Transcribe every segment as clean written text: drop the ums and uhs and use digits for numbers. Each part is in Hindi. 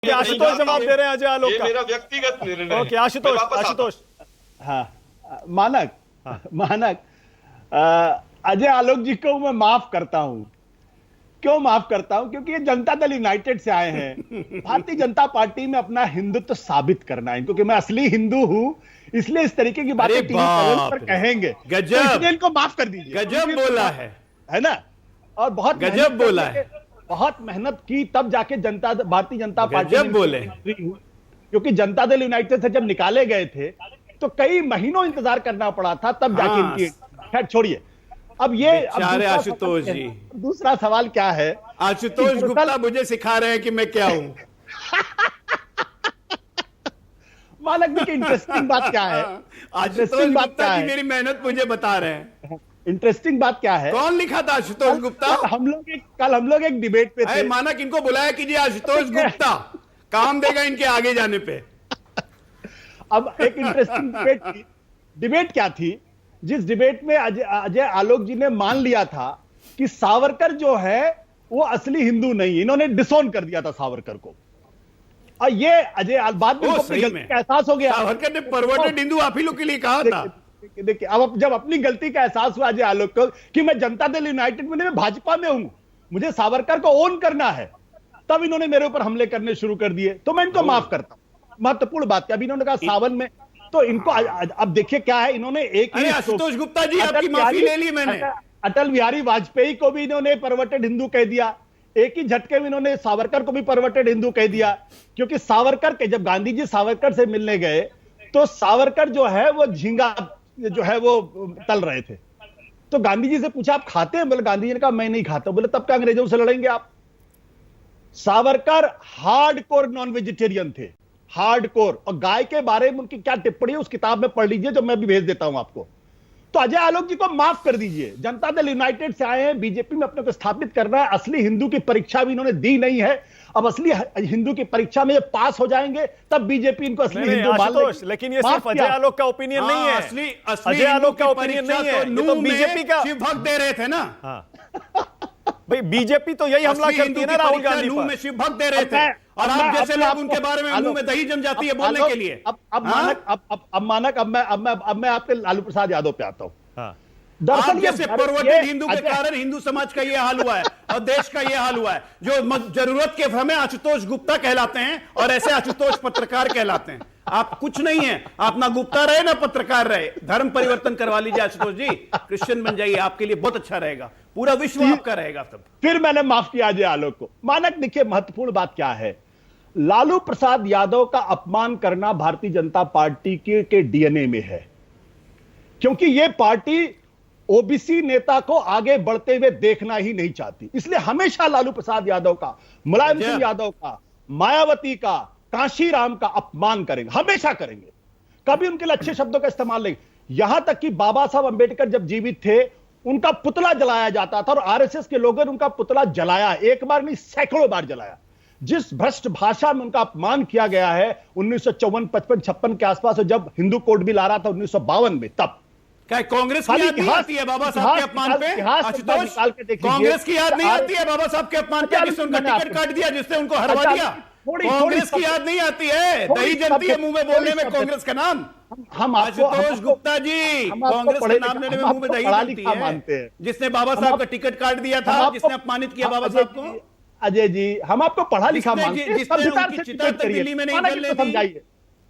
आशुतोष जवाब दे रहे हैं अजय आलोक ये का। मेरा व्यक्तिगत निर्णय है। ओके आशुतोष, मैं वापस आता हूं। आशुतोष मानक मानक अजय आलोक जी को मैं माफ करता हूं। क्यों माफ करता हूं? क्योंकि ये जनता दल यूनाइटेड से आए हैं। भारतीय जनता पार्टी में अपना हिंदुत्व साबित करना है, क्योंकि मैं असली हिंदू हूं, इसलिए इस तरीके की बातें टीवी चैनल पर कहेंगे। गजब, तो इसलिए इनको माफ कर दीजिए। गजब बोला है ना? और बहुत गजब बोला है, बहुत मेहनत की तब जाके भारतीय जनता पार्टी गजब बोले। क्योंकि जनता दल यूनाइटेड से जब निकाले गए थे तो कई महीनों इंतजार करना पड़ा था, तब जाके इनकी। खैर छोड़िए, अब ये आशुतोष जी, दूसरा सवाल क्या है? आशुतोष गुप्ता मुझे सिखा रहे हैं कि मैं क्या हूं। मानक जी की इंटरेस्टिंग बात क्या है? आशुतोष गुप्ता की मेरी मेहनत मुझे बता रहे हैं। इंटरेस्टिंग बात क्या है? कौन लिखा था आशुतोष गुप्ता? कल हम लोग एक डिबेट पे थे। मानक इनको बुलाया कीजिए, आशुतोष गुप्ता काम देगा इनके आगे जाने पे। अब एक इंटरेस्टिंग डिबेट थी। डिबेट क्या थी? जिस डिबेट में अजय आलोक जी ने मान लिया था कि सावरकर जो है वो असली हिंदू नहीं, इन्होंने डिसोन कर दिया था सावरकर को। और ये अजय बाद में एहसास हो गया। सावरकर ने परवर्टेड हिंदू आप ही लोग के लिए कहा था। देखिए, अब जब अपनी गलती का एहसास हुआ अजय आलोक को कि मैं जनता दल यूनाइटेड में, मैं भाजपा में हूं, मुझे सावरकर को ओन करना है, तब इन्होंने मेरे ऊपर हमले करने शुरू कर दिए। तो मैं इनको माफ करता हूं। महत्वपूर्ण बात क्या, अभी इन्होंने कहा सावन में, तो इनको अब देखिए क्या है, इन्होंने एक ही आशुतोष गुप्ता जी आपकी माफी ले ली मैंने। अटल बिहारी वाजपेयी को भी इन्होंने परवर्टेड हिंदू कह दिया। एक ही झटके में इन्होंने सावरकर को भी परवर्टेड हिंदू कह दिया। क्योंकि सावरकर के, जब गांधी जी सावरकर से मिलने गए तो सावरकर जो है वो झींगा जो है वो तल रहे थे। तो गांधी जी से पूछा आप खाते हैं? बोले, गांधी जी ने कहा मैं नहीं खाता। बोले तब क्या अंग्रेजों से लड़ेंगे आप? सावरकर हार्डकोर नॉन वेजिटेरियन थे, हार्डकोर। और गाय के बारे में उनकी क्या टिप्पणी है उस किताब में पढ़ लीजिए, जो मैं भी भेज देता हूं आपको। तो अजय आलोक जी को माफ कर दीजिए। जनता दल यूनाइटेड से आए हैं, बीजेपी में अपने को स्थापित करना है। असली हिंदू की परीक्षा भी इन्होंने दी नहीं है। अब असली हिंदू की परीक्षा में पास हो जाएंगे तब बीजेपी इनको असली हिंदू मान लेगी। लेकिन ये सिर्फ अजय आलोक का ओपिनियन नहीं है। अजय आलोक का ओपिनियन नहीं है, ये तो बीजेपी का शिव भक्त दे रहे थे ना। भाई बीजेपी तो यही हमला करती है ना राहुल गांधी पर। में शिव भक्त दे रहे थे, और आप जैसे लोग उनके बारे में मुंह में दही जम जाती है बोलने के लिए। अब मैं आपके लालू प्रसाद यादव पे आता हूं। दरअसल जैसे परवर्टेड हिंदू के कारण हिंदू समाज का यह हाल हुआ है और देश का यह हाल हुआ है। जो जरूरत के समय आशुतोष गुप्ता कहलाते हैं और ऐसे आशुतोष पत्रकार कहलाते हैं। आप कुछ नहीं है, आप ना गुप्ता रहे ना पत्रकार रहे। धर्म परिवर्तन करवा लीजिए आशुतोष जी, क्रिश्चियन बन जाइए, आपके लिए बहुत अच्छा रहेगा, पूरा विश्व आपका रहेगा तब। फिर मैंने माफ किया अजय आलोक को। मानक देखिए, महत्वपूर्ण बात क्या है, लालू प्रसाद यादव का अपमान करना भारतीय जनता पार्टी के डीएनए में है। क्योंकि यह पार्टी ओबीसी नेता को आगे बढ़ते हुए देखना ही नहीं चाहती, इसलिए हमेशा लालू प्रसाद यादव का, मुलायम सिंह यादव का, मायावती का, कांशीराम का अपमान करेंगे, हमेशा करेंगे। कभी उनके लिए अच्छे शब्दों का इस्तेमाल नहीं। यहां तक कि बाबा साहब अंबेडकर जब जीवित थे उनका पुतला जलाया जाता था, और आरएसएस के लोगों ने उनका पुतला जलाया, एक बार नहीं सैकड़ों बार जलाया। जिस भ्रष्ट भाषा में उनका अपमान किया गया है 1954, 55, 56 के आसपास, जब हिंदू कोड बिल आ रहा था 1952 में, तब क्या कांग्रेस की याद नहीं आती है बाबा साहब के अपमान पे? आशुतोष, कांग्रेस की याद नहीं आती है बाबा साहब के अपमान पे, जिसने उनका टिकट काट दिया, जिसने उनको हरवा दिया? कांग्रेस की याद नहीं आती है? दही जलती है मुंह में बोलने में कांग्रेस का नाम। हम आशुतोष गुप्ता जी, कांग्रेस का नाम लेने में मुंह में दही जलती है। जिसने बाबा साहब का टिकट काट दिया था, जिसने अपमानित किया बाबा साहब को। अजय जी, हम आपको पढ़ा लिखा मानते हैं, दिल्ली में नहीं चलने दी। समझाइए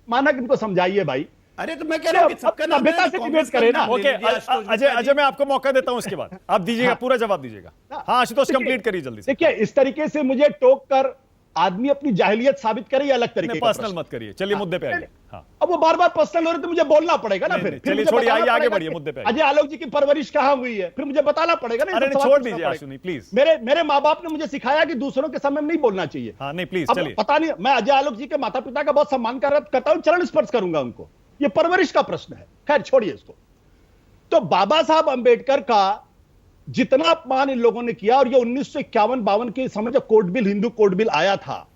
मानक, इनको समझाइए भाई। अरे तो मैं कह रहा हूं कि सबका नाम सभ्यता से डिबेट करें ना। ओके अजय, मैं आपको मौका देता हूं, इसके बाद आप दीजिएगा, पूरा जवाब दीजिएगा। हाँ आशुतोष, कंप्लीट करिए जल्दी से। देखिए, इस तरीके से मुझे टोक कर आदमी अपनी जाहिलियत साबित करे, या अलग तरीके पर्सनल मत करिए। चलिए मुद्दे पे आइए। हाँ, अब वो बार बार पर्सनल हो रहे तो मुझे बोलना पड़ेगा ना। फिर चलिए छोड़िए, आइए आगे बढ़िए, मुद्दे पे। अजय आलोक जी की परवरिश कहां हुई है, फिर मुझे बताना पड़ेगा ना। अरे छोड़ दीजिए आशु, नहीं प्लीज। मेरे माँ बाप ने मुझे सिखाया कि दूसरों के सामने नहीं बोलना चाहिए। हाँ नहीं प्लीज, चलिए। पता नहीं, मैं अजय आलोक जी के माता पिता का बहुत सम्मान करता हूं, चरण स्पर्श करूंगा उनको, ये परवरिश का प्रश्न है। खैर छोड़िए इसको। तो बाबा साहब अंबेडकर का जितना अपमान इन लोगों ने किया, और ये 1951-52 के समय जो code bill, Hindu code bill आया था,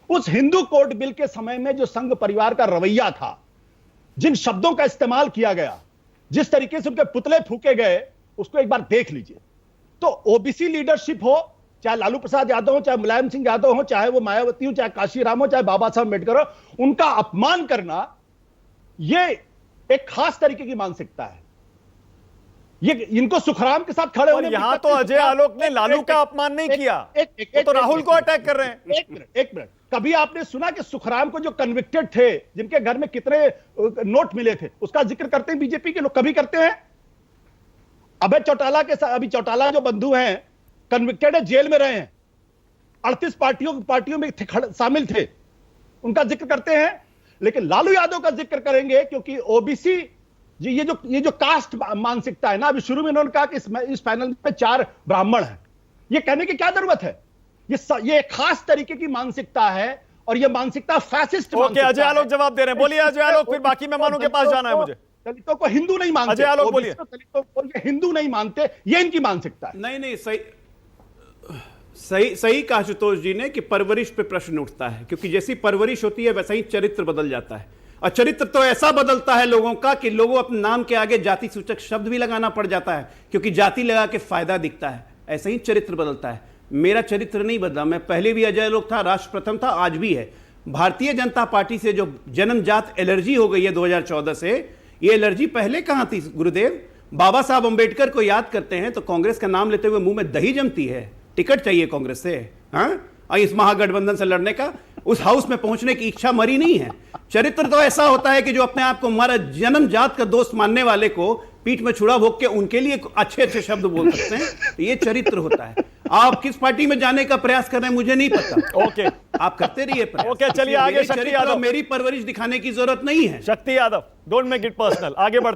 उस हिंदू कोड बिल के समय में जो संघ परिवार का रवैया था, जिन शब्दों का इस्तेमाल किया गया, जिस तरीके से उनके पुतले फूके गए, उसको एक बार देख लीजिए। तो ओबीसी लीडरशिप हो चाहे लालू प्रसाद यादव हो, चाहे मुलायम सिंह यादव हो, चाहे वो मायावती हो, चाहे काशीराम हो, चाहे बाबा साहब अम्बेडकर हो, उनका अपमान करना यह एक खास तरीके की मानसिकता है। ये इनको सुखराम के साथ खड़े होने। यहां तो अजय आलोक ने लालू का अपमान नहीं किया, वो तो राहुल को अटैक कर रहे हैं। एक मिनट, कभी आपने सुना कि सुखराम को जो कन्विक्टेड थे, जिनके घर में कितने नोट मिले थे, उसका जिक्र करते हैं बीजेपी के लोग? कभी करते हैं? अभय चौटाला के साथ, अभी चौटाला जो बंधु हैं, कन्विक्टेड है, जेल में रहे हैं, 38 पार्टियों में शामिल थे, उनका जिक्र करते हैं। लेकिन लालू यादव का जिक्र करेंगे क्योंकि ओबीसी जी, ये जो कास्ट मानसिकता है ना, अभी शुरू में इन्होंने कहा कि इस पैनल में 4 ब्राह्मण हैं। ये कहने की क्या जरूरत है? ये एक खास तरीके की मानसिकता है और ये मानसिकता फैसिस्ट ओके, अजय आलोक जवाब दे रहे हैं। बोलिए अजय आलोक, फिर बाकी मेहमानों के पास जाना है मुझे। दलितों को हिंदू नहीं मानते। अजय आलोक बोलिए। दलितों को ये हिंदू नहीं मानते, ये इनकी मानसिकता है। नहीं, सही कहा आशुतोष जी ने कि परवरिश पे प्रश्न उठता है, क्योंकि जैसी परवरिश होती है वैसा ही चरित्र बदल जाता है। और चरित्र तो ऐसा बदलता है लोगों का कि लोगों अपने नाम के आगे जाति सूचक शब्द भी लगाना पड़ जाता है, क्योंकि जाति लगा के फायदा दिखता है। ऐसा ही चरित्र बदलता है। मेरा चरित्र नहीं बदला, मैं पहले भी अजय आलोक था, राष्ट्र प्रथम था, आज भी है। भारतीय जनता पार्टी से जो जन्मजात एलर्जी हो गई है 2014 से, ये एलर्जी पहले कहां थी गुरुदेव? बाबा साहब अंबेडकर को याद करते हैं तो कांग्रेस का नाम लेते हुए मुंह में दही जमती है। टिकट चाहिए कांग्रेस से, हाँ, इस महागठबंधन से लड़ने का, उस हाउस में पहुंचने की इच्छा मरी नहीं है। चरित्र तो ऐसा होता है कि जो अपने आप को हमारा जन्मजात का दोस्त मानने वाले को पीठ में छुरा भोग के उनके लिए अच्छे अच्छे शब्द बोल सकते हैं, तो ये चरित्र होता है। आप किस पार्टी में जाने का प्रयास कर रहे हैं मुझे नहीं पता। ओके, आप करते रहिए प्रयास। ओके, चलिए आगे। शक्ति यादव, मेरी परवरिश दिखाने की जरूरत नहीं है। शक्ति Yadav, don't make it personal. आगे बढ़ते हैं।